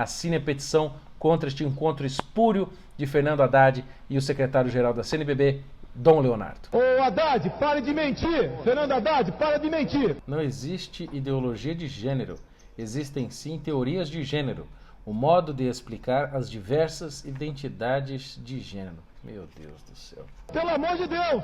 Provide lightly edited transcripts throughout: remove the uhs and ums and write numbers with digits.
assine a petição contra este encontro espúrio de Fernando Haddad e o secretário-geral da CNBB, Dom Leonardo. Ô Haddad, pare de mentir! Fernando Haddad, para de mentir! Não existe ideologia de gênero, existem sim teorias de gênero, o modo de explicar as diversas identidades de gênero. Meu Deus do céu. Pelo amor de Deus!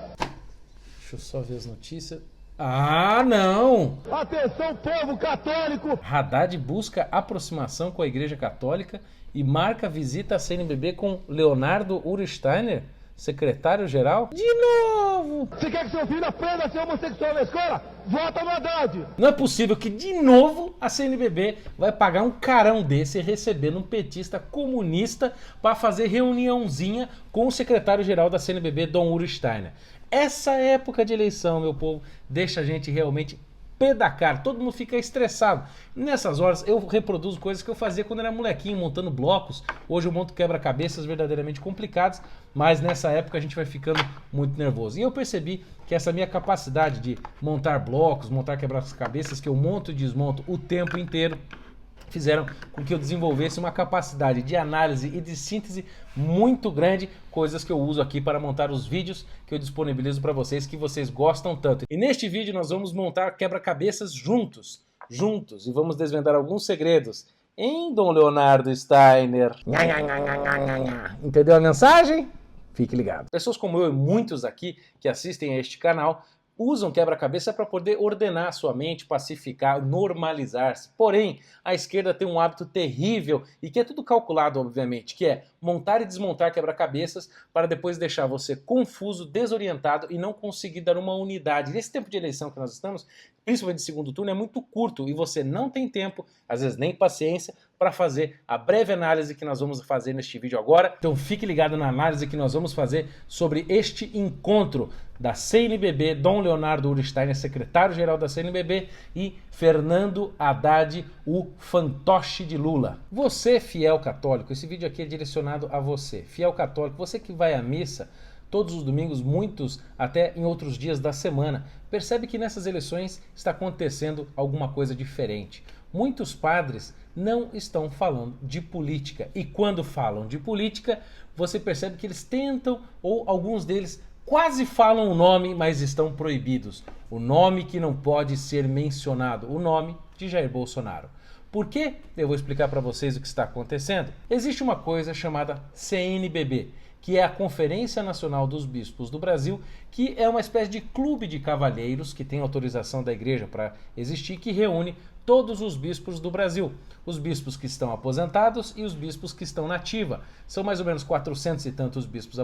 Deixa eu só ver as notícias. Ah, não! Atenção, povo católico! Haddad busca aproximação com a Igreja Católica e marca visita à CNBB com Leonardo Ursteiner, secretário-geral. De novo! Você quer que seu filho aprenda a ser homossexual na escola? Vota no Haddad! Não é possível que de novo a CNBB vai pagar um carão desse recebendo um petista comunista para fazer reuniãozinha com o secretário-geral da CNBB, Dom Ursteiner. Essa época de eleição, meu povo, deixa a gente realmente pé da cara, todo mundo fica estressado. Nessas horas eu reproduzo coisas que eu fazia quando era molequinho, montando blocos. Hoje eu monto quebra-cabeças verdadeiramente complicados, mas nessa época a gente vai ficando muito nervoso. E eu percebi que essa minha capacidade de montar blocos, montar quebra-cabeças, que eu monto e desmonto o tempo inteiro, fizeram com que eu desenvolvesse uma capacidade de análise e de síntese muito grande, coisas que eu uso aqui para montar os vídeos que eu disponibilizo para vocês, que vocês gostam tanto. E neste vídeo nós vamos montar quebra-cabeças juntos, e vamos desvendar alguns segredos em Dom Leonardo Steiner. Entendeu a mensagem? Fique ligado. Pessoas como eu e muitos aqui que assistem a este canal usam quebra-cabeça para poder ordenar a sua mente, pacificar, normalizar-se. Porém, a esquerda tem um hábito terrível e que é tudo calculado, obviamente, que é montar e desmontar quebra-cabeças para depois deixar você confuso, desorientado e não conseguir dar uma unidade. Nesse tempo de eleição que nós estamos, principalmente de segundo turno, é muito curto e você não tem tempo, às vezes nem paciência, para fazer a breve análise que nós vamos fazer neste vídeo agora. Então fique ligado na análise que nós vamos fazer sobre este encontro da CNBB, Dom Leonardo Ursteiner, secretário-geral da CNBB, e Fernando Haddad, o fantoche de Lula. Você, fiel católico, esse vídeo aqui é direcionado a você, fiel católico, você que vai à missa todos os domingos, muitos até em outros dias da semana, percebe que nessas eleições está acontecendo alguma coisa diferente. Muitos padres não estão falando de política, e quando falam de política, você percebe que eles tentam, ou alguns deles quase falam o nome, mas estão proibidos. O nome que não pode ser mencionado, o nome de Jair Bolsonaro. Por quê? Eu vou explicar para vocês o que está acontecendo. Existe uma coisa chamada CNBB, que é a Conferência Nacional dos Bispos do Brasil, que é uma espécie de clube de cavalheiros que tem autorização da igreja para existir, que reúne todos os bispos do Brasil. Os bispos que estão aposentados e os bispos que estão na ativa. São mais ou menos 400 e tantos bispos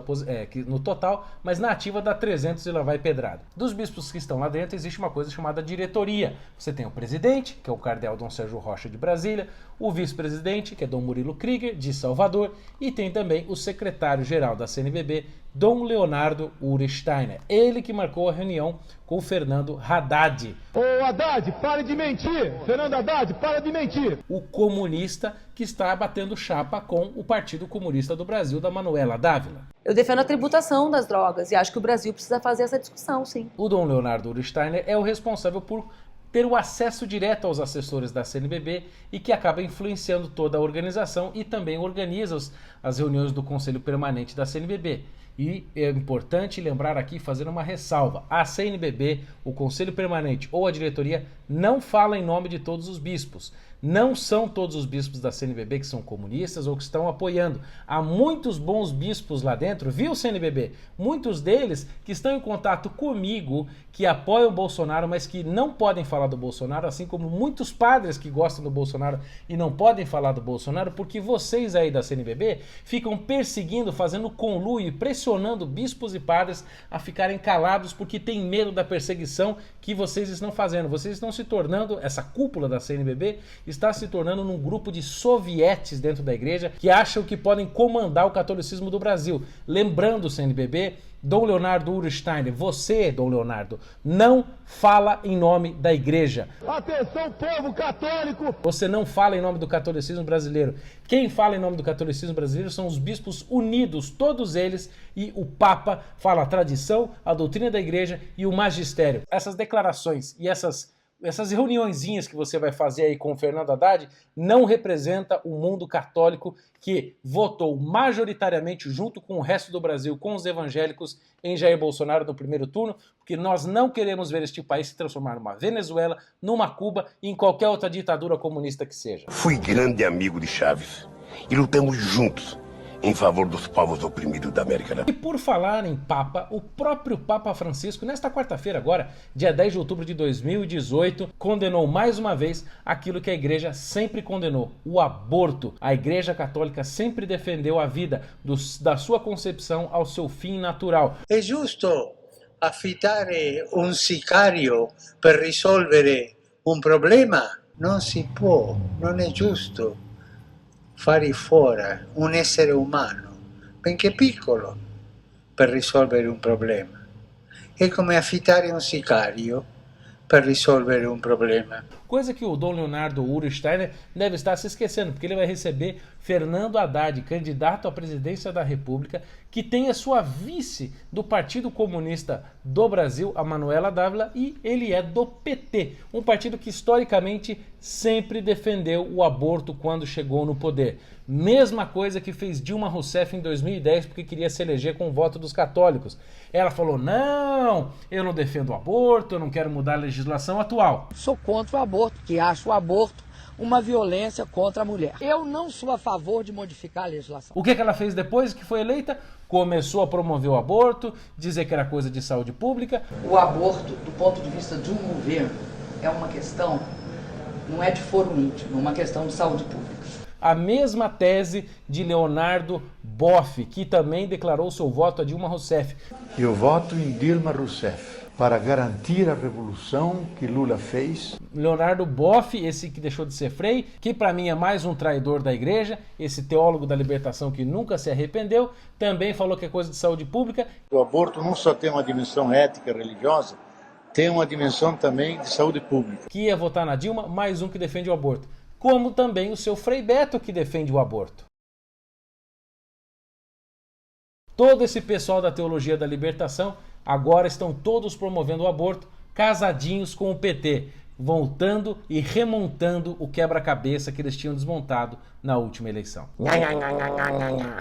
no total, mas na ativa dá 300 e lá vai pedrada. Dos bispos que estão lá dentro existe uma coisa chamada diretoria. Você tem o presidente, que é o cardeal Dom Sérgio Rocha de Brasília, o vice-presidente, que é Dom Murilo Krieger de Salvador, e tem também o secretário-geral da CNBB, Dom Leonardo Ursteiner. Ele que marcou a reunião com o Fernando Haddad. Ô Haddad, pare de mentir! Fernando Haddad, para de mentir! O comunista que está batendo chapa com o Partido Comunista do Brasil, da Manuela Dávila. Eu defendo a tributação das drogas e acho que o Brasil precisa fazer essa discussão, sim. O Dom Leonardo Ursteiner é o responsável por ter o acesso direto aos assessores da CNBB e que acaba influenciando toda a organização e também organiza as reuniões do Conselho Permanente da CNBB. E é importante lembrar aqui, fazer uma ressalva, a CNBB, o Conselho Permanente ou a diretoria não fala em nome de todos os bispos. Não são todos os bispos da CNBB que são comunistas ou que estão apoiando. Há muitos bons bispos lá dentro, viu, CNBB? Muitos deles que estão em contato comigo, que apoiam o Bolsonaro, mas que não podem falar do Bolsonaro, assim como muitos padres que gostam do Bolsonaro e não podem falar do Bolsonaro, porque vocês aí da CNBB ficam perseguindo, fazendo conluio e pressionando bispos e padres a ficarem calados porque tem medo da perseguição que vocês estão fazendo. Vocês estão se tornando, essa cúpula da CNBB está se tornando num grupo de sovietes dentro da igreja que acham que podem comandar o catolicismo do Brasil. Lembrando, CNBB, Dom Leonardo Ursteiner, você, Dom Leonardo, não fala em nome da igreja. Atenção, povo católico! Você não fala em nome do catolicismo brasileiro. Quem fala em nome do catolicismo brasileiro são os bispos unidos, todos eles, e o Papa fala a tradição, a doutrina da igreja e o magistério. Essas declarações e essas essas reuniõezinhas que você vai fazer aí com o Fernando Haddad não representa o mundo católico que votou majoritariamente junto com o resto do Brasil, com os evangélicos, em Jair Bolsonaro no primeiro turno, porque nós não queremos ver este país se transformar numa Venezuela, numa Cuba e em qualquer outra ditadura comunista que seja. Fui grande amigo de Chávez e lutamos juntos em favor dos povos oprimidos da América Latina. E por falar em Papa, o próprio Papa Francisco, nesta quarta-feira agora, dia 10 de outubro de 2018, condenou mais uma vez aquilo que a Igreja sempre condenou, o aborto. A Igreja Católica sempre defendeu a vida da sua concepção ao seu fim natural. É justo affittare un sicario per risolvere un problema? Non si può, non è giusto fare fuori un essere umano, benché piccolo, per risolvere un problema. È come affittare un sicario per risolvere un problema. Coisa que o Dom Leonardo Uro Steiner deve estar se esquecendo, porque ele vai receber Fernando Haddad, candidato à presidência da República, que tem a sua vice do Partido Comunista do Brasil, a Manuela Dávila, e ele é do PT, um partido que historicamente sempre defendeu o aborto quando chegou no poder. Mesma coisa que fez Dilma Rousseff em 2010, porque queria se eleger com o voto dos católicos. Ela falou, não, eu não defendo o aborto, eu não quero mudar a legislação atual. Sou contra o aborto, que acho o aborto uma violência contra a mulher. Eu não sou a favor de modificar a legislação. O que ela fez depois que foi eleita? Começou a promover o aborto, dizer que era coisa de saúde pública. O aborto, do ponto de vista de um governo, é uma questão, não é de foro íntimo, é uma questão de saúde pública. A mesma tese de Leonardo Boff, que também declarou seu voto a Dilma Rousseff. Eu voto em Dilma Rousseff para garantir a revolução que Lula fez. Leonardo Boff, esse que deixou de ser frei, que para mim é mais um traidor da igreja, esse teólogo da libertação que nunca se arrependeu, também falou que é coisa de saúde pública. O aborto não só tem uma dimensão ética, religiosa, tem uma dimensão também de saúde pública. Que ia votar na Dilma, mais um que defende o aborto. Como também o seu Frei Beto, que defende o aborto. Todo esse pessoal da teologia da libertação agora estão todos promovendo o aborto, casadinhos com o PT, voltando e remontando o quebra-cabeça que eles tinham desmontado na última eleição.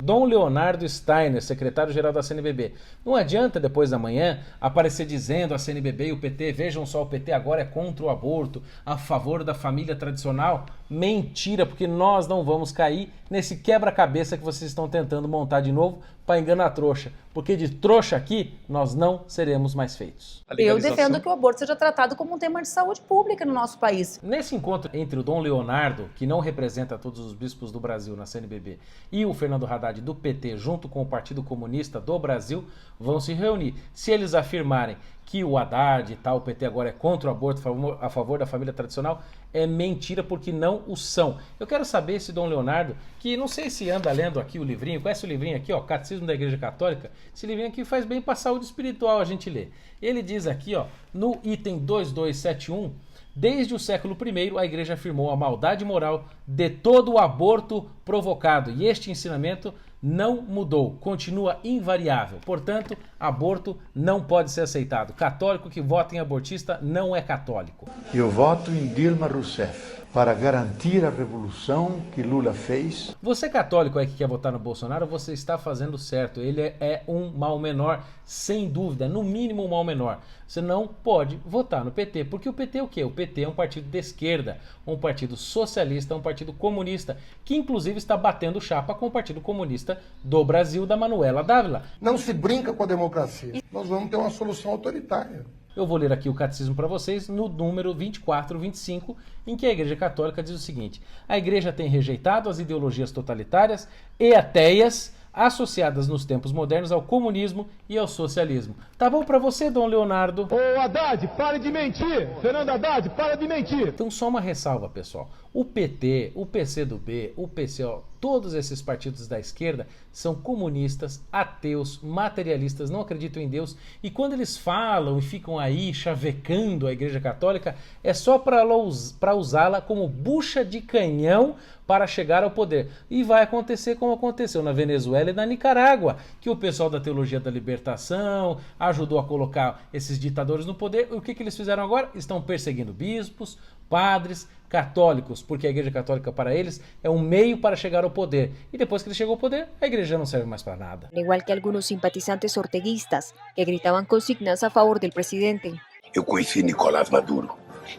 Dom Leonardo Steiner, secretário-geral da CNBB. Não adianta depois da manhã aparecer dizendo a CNBB e o PT, vejam só, o PT agora é contra o aborto, a favor da família tradicional. Mentira, porque nós não vamos cair nesse quebra-cabeça que vocês estão tentando montar de novo para enganar trouxa. Porque de trouxa aqui, nós não seremos mais feitos. Eu defendo que o aborto seja tratado como um tema de saúde pública no nosso país. Nesse encontro entre o Dom Leonardo, que não representa todos os bispos do Brasil na CNBB, e o Fernando Haddad do PT, junto com o Partido Comunista do Brasil, vão se reunir. Se eles afirmarem que o Haddad e tal, o PT agora é contra o aborto, a favor da família tradicional, é mentira, porque não o são. Eu quero saber se Dom Leonardo, que não sei se anda lendo aqui o livrinho, conhece o livrinho aqui, ó, Catecismo da Igreja Católica? Esse livrinho aqui faz bem para a saúde espiritual a gente ler. Ele diz aqui, ó, no item 2271, desde o século I, a Igreja afirmou a maldade moral de todo o aborto provocado, e este ensinamento não mudou, continua invariável. Portanto, aborto não pode ser aceitado. Católico que vota em abortista não é católico. Eu voto em Dilma Rousseff para garantir a revolução que Lula fez. Você católico aí que quer votar no Bolsonaro, você está fazendo certo. Ele é um mal menor, sem dúvida, no mínimo um mal menor. Você não pode votar no PT, porque o PT é o quê? O PT é um partido de esquerda, um partido socialista, um partido comunista, que inclusive está batendo chapa com o Partido Comunista do Brasil, da Manuela Dávila. Não se brinca com a democracia. Nós vamos ter uma solução autoritária. Eu vou ler aqui o catecismo para vocês no número 2425, em que a Igreja Católica diz o seguinte: a Igreja tem rejeitado as ideologias totalitárias e ateias associadas nos tempos modernos ao comunismo e ao socialismo. Tá bom para você, Dom Leonardo? Ô Haddad, pare de mentir! Fernando Haddad, para de mentir! Então só uma ressalva, pessoal. O PT, o PCdoB, o PCO, todos esses partidos da esquerda são comunistas, ateus, materialistas, não acreditam em Deus, e quando eles falam e ficam aí chavecando a Igreja Católica, é só para usá-la como bucha de canhão para chegar ao poder. E vai acontecer como aconteceu na Venezuela e na Nicarágua, que o pessoal da teologia da libertação ajudou a colocar esses ditadores no poder. E o que eles fizeram agora? Estão perseguindo bispos, padres, católicos, porque a Igreja Católica para eles é um meio para chegar ao poder. E depois que ele chegou ao poder, a igreja não serve mais para nada. Igual que algunos simpatizantes orteguistas que gritaban consignas a favor del presidente. Eu conheci Nicolás Maduro,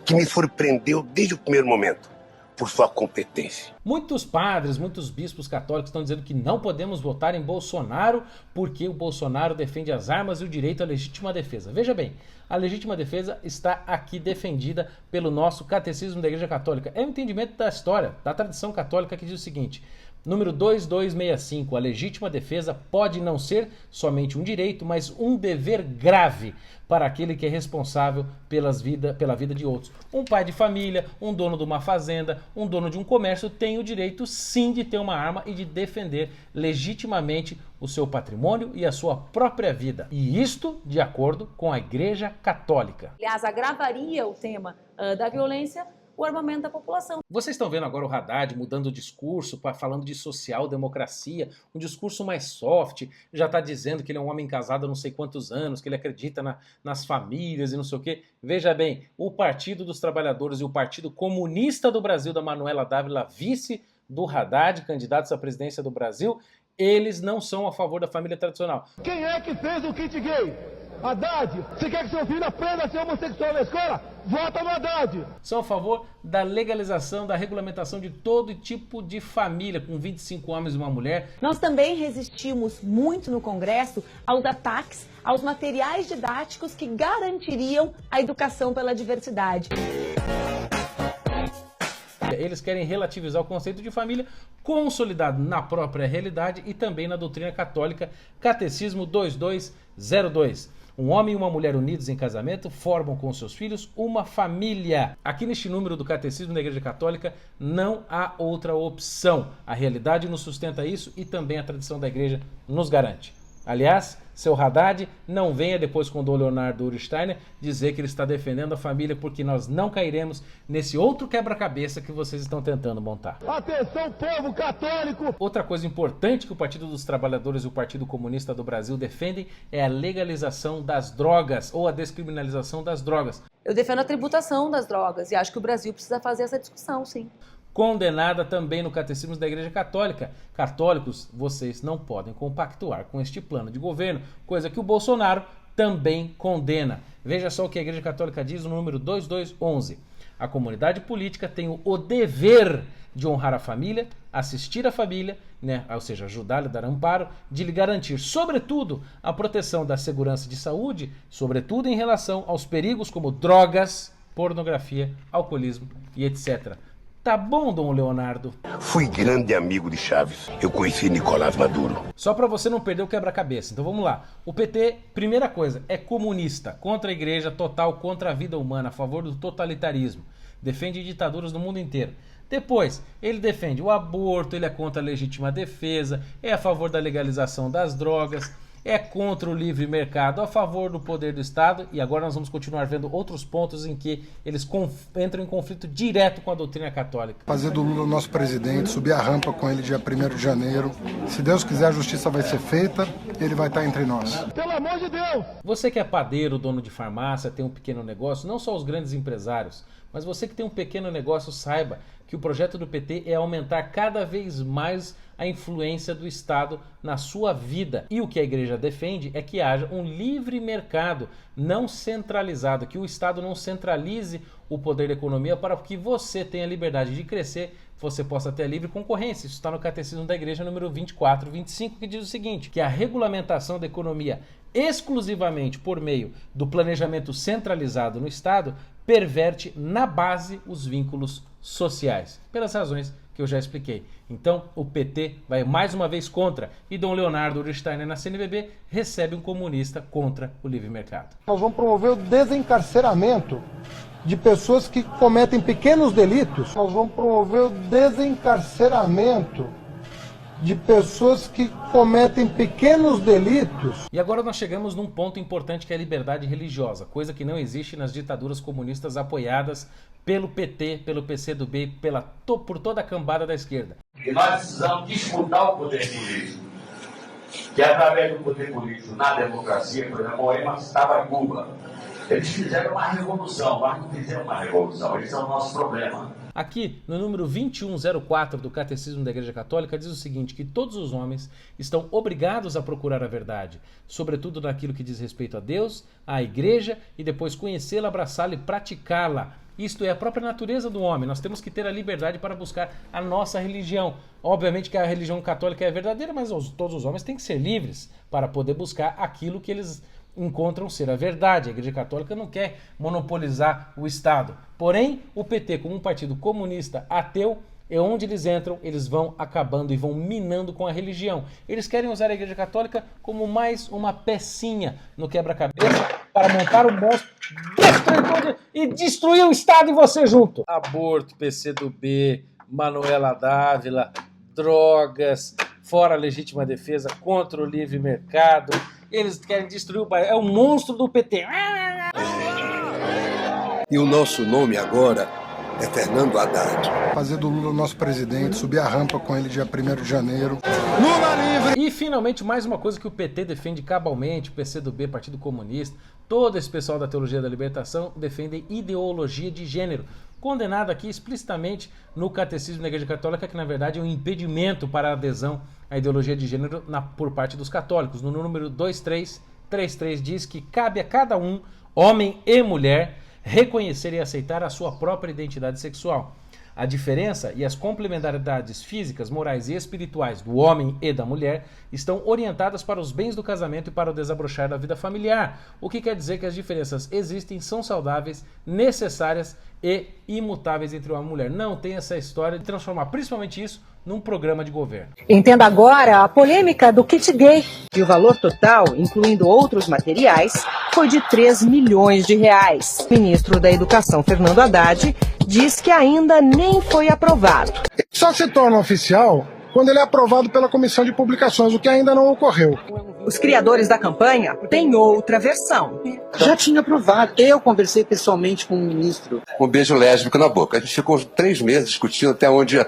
que me surpreendeu desde o primeiro momento por sua competência. Muitos padres, muitos bispos católicos estão dizendo que não podemos votar em Bolsonaro porque o Bolsonaro defende as armas e o direito à legítima defesa. Veja bem, a legítima defesa está aqui defendida pelo nosso Catecismo da Igreja Católica. É um entendimento da história, da tradição católica, que diz o seguinte: número 2265, a legítima defesa pode não ser somente um direito, mas um dever grave para aquele que é responsável pela vida de outros. Um pai de família, um dono de uma fazenda, um dono de um comércio tem o direito sim de ter uma arma e de defender legitimamente o seu patrimônio e a sua própria vida. E isto de acordo com a Igreja Católica. Aliás, agravaria o tema da violência o armamento da população. Vocês estão vendo agora o Haddad mudando o discurso, falando de social-democracia, um discurso mais soft, já está dizendo que ele é um homem casado há não sei quantos anos, que ele acredita nas famílias e não sei o quê. Veja bem, o Partido dos Trabalhadores e o Partido Comunista do Brasil, da Manuela Dávila, vice do Haddad, candidatos à presidência do Brasil, eles não são a favor da família tradicional. Quem é que fez o kit gay? Haddad, você quer que seu filho aprenda a ser homossexual na escola? Vota no Haddad! São a favor da legalização, da regulamentação de todo tipo de família, com 25 homens e uma mulher. Nós também resistimos muito no Congresso aos ataques aos materiais didáticos que garantiriam a educação pela diversidade. Eles querem relativizar o conceito de família, consolidado na própria realidade e também na doutrina católica, Catecismo 2202. Um homem e uma mulher unidos em casamento formam com seus filhos uma família. Aqui neste número do Catecismo da Igreja Católica não há outra opção. A realidade nos sustenta isso e também a tradição da Igreja nos garante. Aliás, seu Haddad, não venha depois com o Dom Leonardo Ursteiner dizer que ele está defendendo a família, porque nós não cairemos nesse outro quebra-cabeça que vocês estão tentando montar. Atenção, povo católico! Outra coisa importante que o Partido dos Trabalhadores e o Partido Comunista do Brasil defendem é a legalização das drogas, ou a descriminalização das drogas. Eu defendo a tributação das drogas e acho que o Brasil precisa fazer essa discussão, sim. Condenada também no Catecismo da Igreja Católica. Católicos, vocês não podem compactuar com este plano de governo, coisa que o Bolsonaro também condena. Veja só o que a Igreja Católica diz no número 2211. A comunidade política tem o dever de honrar a família, assistir a família, ou seja, ajudá-la, dar amparo, de lhe garantir, sobretudo, a proteção da segurança de saúde, sobretudo em relação aos perigos como drogas, pornografia, alcoolismo e etc. Tá bom, Dom Leonardo? Fui grande amigo de Chaves. Eu conheci Nicolás Maduro. Só para você não perder o quebra-cabeça. Então vamos lá. O PT, primeira coisa, é comunista, contra a igreja total, contra a vida humana, a favor do totalitarismo. Defende ditaduras no mundo inteiro. Depois, ele defende o aborto, ele é contra a legítima defesa, é a favor da legalização das drogas, é contra o livre mercado, a favor do poder do Estado, e agora nós vamos continuar vendo outros pontos em que eles entram em conflito direto com a doutrina católica. Fazer do Lula o nosso presidente, subir a rampa com ele dia 1º de janeiro. Se Deus quiser, a justiça vai ser feita, ele vai estar entre nós. Pelo amor de Deus! Você que é padeiro, dono de farmácia, tem um pequeno negócio, não só os grandes empresários, mas você que tem um pequeno negócio, saiba que o projeto do PT é aumentar cada vez mais a influência do Estado na sua vida. E o que a igreja defende é que haja um livre mercado não centralizado, que o Estado não centralize o poder da economia para que você tenha liberdade de crescer, você possa ter a livre concorrência. Isso está no Catecismo da Igreja número 2425, que diz o seguinte, que a regulamentação da economia exclusivamente por meio do planejamento centralizado no Estado perverte na base os vínculos sociais, pelas razões que eu já expliquei. Então, o PT vai mais uma vez contra, e Dom Leonardo Ursteiner na CNBB recebe um comunista contra o livre mercado. Nós vamos promover o desencarceramento de pessoas que cometem pequenos delitos. Nós vamos promover o desencarceramento de pessoas que cometem pequenos delitos. E agora nós chegamos num ponto importante, que é a liberdade religiosa, coisa que não existe nas ditaduras comunistas apoiadas pelo PT, pelo PCdoB, por toda a cambada da esquerda. E nós precisamos disputar o poder político, que através do poder político na democracia, por exemplo, Moema estava em Cuba. Eles fizeram uma revolução, mas não fizeram uma revolução, eles são o nosso problema. Aqui, no número 2104 do Catecismo da Igreja Católica, diz o seguinte, que todos os homens estão obrigados a procurar a verdade, sobretudo naquilo que diz respeito a Deus, à Igreja, e depois conhecê-la, abraçá-la e praticá-la. Isto é a própria natureza do homem. Nós temos que ter a liberdade para buscar a nossa religião. Obviamente que a religião católica é verdadeira, mas todos os homens têm que ser livres para poder buscar aquilo que eles encontram ser a verdade. A Igreja Católica não quer monopolizar o Estado. Porém, o PT, como um partido comunista ateu, é onde eles entram, eles vão acabando e vão minando com a religião. Eles querem usar a Igreja Católica como mais uma pecinha no quebra-cabeça para montar um monstro destruidor e destruir o Estado e você junto. Aborto, PCdoB, Manuela Dávila, drogas, fora a legítima defesa, contra o livre mercado. Eles querem destruir o país. É o monstro do PT. E o nosso nome agora é Fernando Haddad. Fazer do Lula nosso presidente, subir a rampa com ele dia 1º de janeiro. Lula livre! E finalmente mais uma coisa que o PT defende cabalmente, o PCdoB, Partido Comunista, todo esse pessoal da Teologia da Libertação defendem ideologia de gênero, condenada aqui explicitamente no Catecismo da Igreja Católica, que na verdade é um impedimento para a adesão à ideologia de gênero por parte dos católicos. No número 2333 diz que cabe a cada um, homem e mulher, reconhecer e aceitar a sua própria identidade sexual. A diferença e as complementaridades físicas, morais e espirituais do homem e da mulher estão orientadas para os bens do casamento e para o desabrochar da vida familiar, o que quer dizer que as diferenças existem, são saudáveis, necessárias e imutáveis entre o homem e a mulher. Não tem essa história de transformar principalmente isso num programa de governo. Entenda agora a polêmica do kit gay. E o valor total, incluindo outros materiais, foi de 3 milhões de reais. O ministro da Educação, Fernando Haddad, diz que ainda nem foi aprovado. Só se torna oficial quando ele é aprovado pela Comissão de Publicações, o que ainda não ocorreu. Os criadores da campanha têm outra versão. Já tinha aprovado. Eu conversei pessoalmente com o ministro. Um beijo lésbico na boca. A gente ficou 3 meses discutindo até onde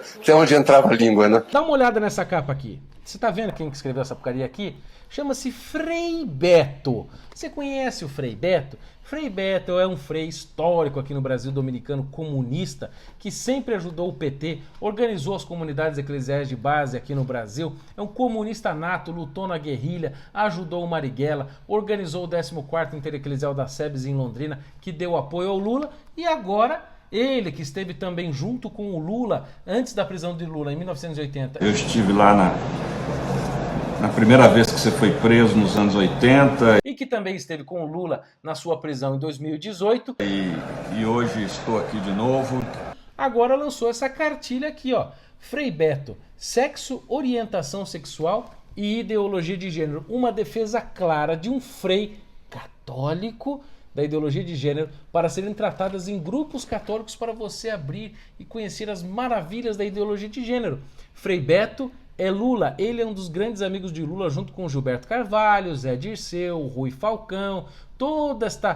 entrava a língua, né? Dá uma olhada nessa capa aqui. Você tá vendo quem escreveu essa porcaria aqui? Chama-se Frei Beto. Você conhece o Frei Beto? Frei Beto é um frei histórico aqui no Brasil dominicano comunista que sempre ajudou o PT, organizou as comunidades eclesiais de base aqui no Brasil, é um comunista nato, lutou na guerrilha, ajudou o Marighella, organizou o 14º Intereclesial da SEBS em Londrina, que deu apoio ao Lula, e agora ele que esteve também junto com o Lula antes da prisão de Lula em 1980. Eu estive lá na primeira vez que você foi preso nos anos 80. E que também esteve com o Lula na sua prisão em 2018. E hoje estou aqui de novo. Agora lançou essa cartilha aqui, ó. Frei Beto, sexo, orientação sexual e ideologia de gênero. Uma defesa clara de um frei católico da ideologia de gênero para serem tratadas em grupos católicos para você abrir e conhecer as maravilhas da ideologia de gênero. Frei Beto é Lula, ele é um dos grandes amigos de Lula, junto com Gilberto Carvalho, Zé Dirceu, Rui Falcão, toda esta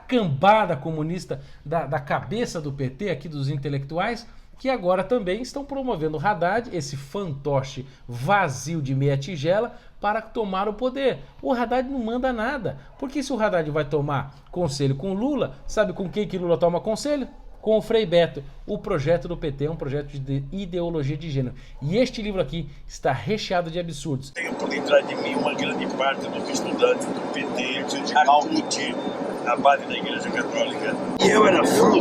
cambada comunista da cabeça do PT, aqui dos intelectuais, que agora também estão promovendo o Haddad, esse fantoche vazio de meia tigela, para tomar o poder. O Haddad não manda nada, porque se o Haddad vai tomar conselho com Lula, sabe com quem que Lula toma conselho? Com o Frei Beto. O projeto do PT é um projeto de ideologia de gênero. E este livro aqui está recheado de absurdos. Tem por detrás de mim uma grande parte dos estudantes do PT, de Malmuti, na base da Igreja Católica. E eu era fruto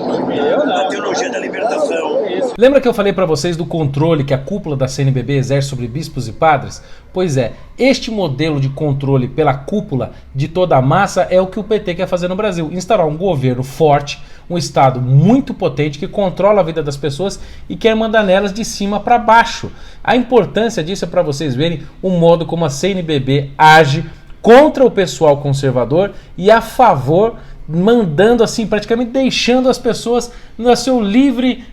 da teologia da libertação. Lembra que eu falei para vocês do controle que a cúpula da CNBB exerce sobre bispos e padres? Pois é, este modelo de controle pela cúpula de toda a massa é o que o PT quer fazer no Brasil. Instaurar um governo forte, um Estado muito potente que controla a vida das pessoas e quer mandar nelas de cima para baixo. A importância disso é para vocês verem o modo como a CNBB age contra o pessoal conservador e a favor mandando assim, praticamente deixando as pessoas na sua livre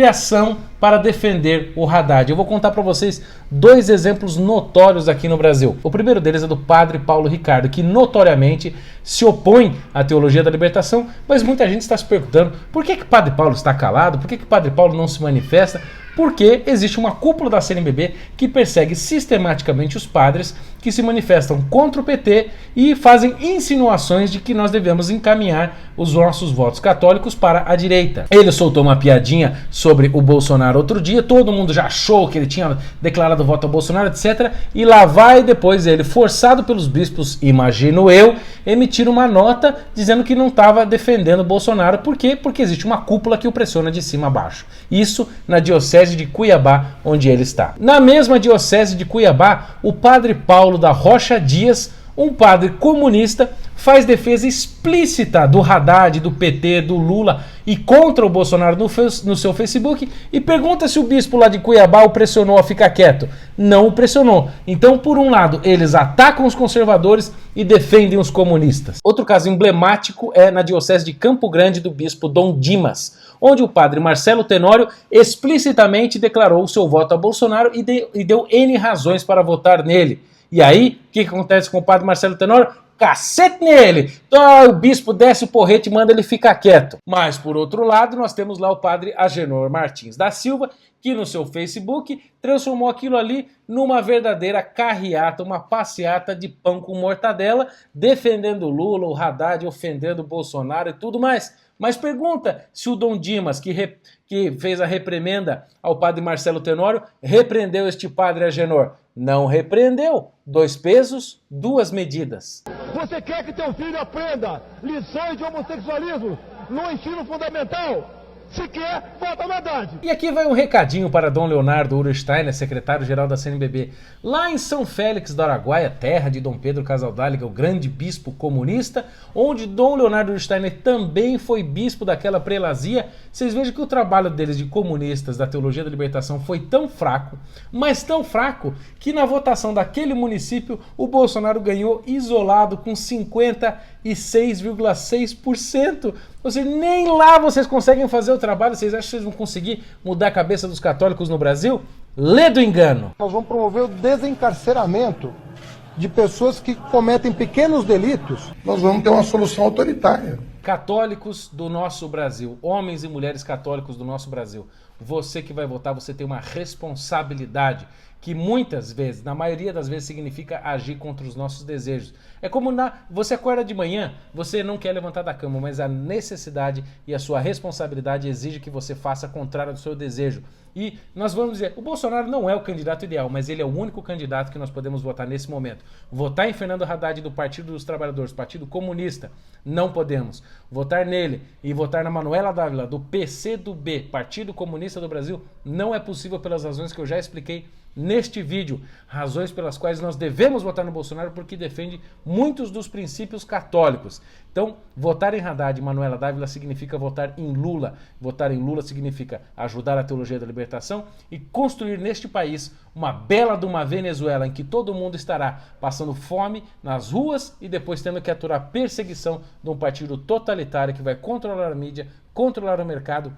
ação para defender o Haddad. Eu vou contar para vocês 2 exemplos notórios aqui no Brasil. O primeiro deles é do padre Paulo Ricardo, que notoriamente se opõe à teologia da libertação, mas muita gente está se perguntando por que padre Paulo está calado, por que padre Paulo não se manifesta? Porque existe uma cúpula da CNBB que persegue sistematicamente os padres que se manifestam contra o PT e fazem insinuações de que nós devemos encaminhar os nossos votos católicos para a direita. Ele soltou uma piadinha sobre o Bolsonaro outro dia, todo mundo já achou que ele tinha declarado voto ao Bolsonaro, etc. E lá vai depois ele, forçado pelos bispos, imagino eu, emitir uma nota dizendo que não estava defendendo o Bolsonaro. Por quê? Porque existe uma cúpula que o pressiona de cima a baixo. Isso na diocese de Cuiabá, onde ele está. Na mesma diocese de Cuiabá, o padre Paulo da Rocha Dias, um padre comunista, faz defesa explícita do Haddad, do PT, do Lula e contra o Bolsonaro no seu Facebook e pergunta se o bispo lá de Cuiabá o pressionou a ficar quieto. Não o pressionou. Então, por um lado, eles atacam os conservadores e defendem os comunistas. Outro caso emblemático é na diocese de Campo Grande do bispo Dom Dimas, onde o padre Marcelo Tenório explicitamente declarou o seu voto a Bolsonaro e deu N razões para votar nele. E aí, o que acontece com o padre Marcelo Tenório? Cacete nele! Então, o bispo desce o porrete e manda ele ficar quieto. Mas, por outro lado, nós temos lá o padre Agenor Martins da Silva, que no seu Facebook transformou aquilo ali numa verdadeira carreata, uma passeata de pão com mortadela, defendendo o Lula, o Haddad, ofendendo o Bolsonaro e tudo mais. Mas pergunta se o Dom Dimas, que fez a reprimenda ao padre Marcelo Tenório, repreendeu este padre Agenor. Não repreendeu. 2 pesos, 2 medidas. Você quer que teu filho aprenda lições de homossexualismo no ensino fundamental? Se quer, vota no Haddad. E aqui vai um recadinho para Dom Leonardo Ursteiner, secretário-geral da CNBB. Lá em São Félix do Araguaia, terra de Dom Pedro Casaldáliga, o grande bispo comunista, onde Dom Leonardo Ursteiner também foi bispo daquela prelazia, vocês vejam que o trabalho deles de comunistas da teologia da libertação foi tão fraco, mas tão fraco, que na votação daquele município o Bolsonaro ganhou isolado com 56,6%. Ou seja, nem lá vocês conseguem fazer o trabalho. Vocês acham que vocês vão conseguir mudar a cabeça dos católicos no Brasil? Lê do engano. Nós vamos promover o desencarceramento de pessoas que cometem pequenos delitos. Nós vamos ter uma solução autoritária. Católicos do nosso Brasil, homens e mulheres católicos do nosso Brasil, você que vai votar, você tem uma responsabilidade que muitas vezes, na maioria das vezes, significa agir contra os nossos desejos. É como você acorda de manhã, você não quer levantar da cama, mas a necessidade e a sua responsabilidade exige que você faça contrário do seu desejo. E nós vamos dizer, o Bolsonaro não é o candidato ideal, mas ele é o único candidato que nós podemos votar nesse momento. Votar em Fernando Haddad do Partido dos Trabalhadores, Partido Comunista, não podemos. Votar nele e votar na Manuela Dávila do PCdoB, Partido Comunista do Brasil, não é possível pelas razões que eu já expliquei neste vídeo, razões pelas quais nós devemos votar no Bolsonaro porque defende muitos dos princípios católicos. Então, votar em Haddad e Manuela Dávila significa votar em Lula. Votar em Lula significa ajudar a teologia da libertação e construir neste país uma bela de uma Venezuela em que todo mundo estará passando fome nas ruas e depois tendo que aturar perseguição de um partido totalitário que vai controlar a mídia, controlar o mercado,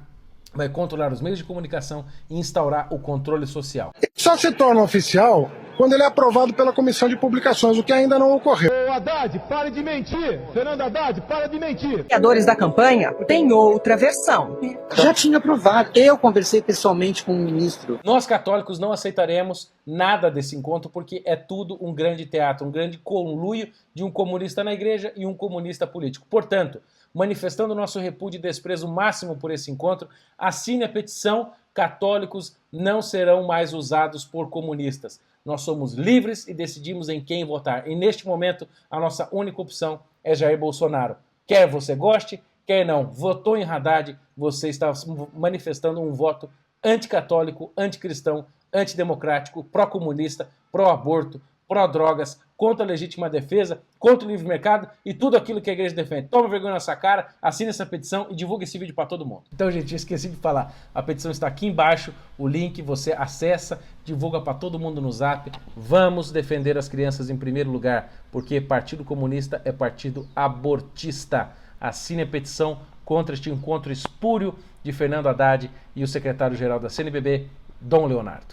vai controlar os meios de comunicação e instaurar o controle social. Só se torna oficial quando ele é aprovado pela Comissão de Publicações, o que ainda não ocorreu. Ô Haddad, pare de mentir! Fernando Haddad, para de mentir! Os criadores da campanha têm outra versão. Já tinha aprovado. Eu conversei pessoalmente com o ministro. Nós católicos não aceitaremos nada desse encontro porque é tudo um grande teatro, um grande conluio de um comunista na igreja e um comunista político. Portanto, manifestando o nosso repúdio e desprezo máximo por esse encontro, assine a petição Católicos Não Serão Mais Usados por Comunistas. Nós somos livres e decidimos em quem votar. E neste momento, a nossa única opção é Jair Bolsonaro. Quer você goste, quer não. Votou em Haddad, você está manifestando um voto anticatólico, anticristão, antidemocrático, pró-comunista, pró-aborto, pró-drogas, contra a legítima defesa, contra o livre mercado e tudo aquilo que a igreja defende. Toma vergonha na sua cara, assine essa petição e divulgue esse vídeo para todo mundo. Então, gente, eu esqueci de falar, a petição está aqui embaixo, o link você acessa, divulga para todo mundo no Zap. Vamos defender as crianças em primeiro lugar, porque Partido Comunista é partido abortista. assine a petição contra este encontro espúrio de Fernando Haddad e o secretário-geral da CNBB, Dom Leonardo.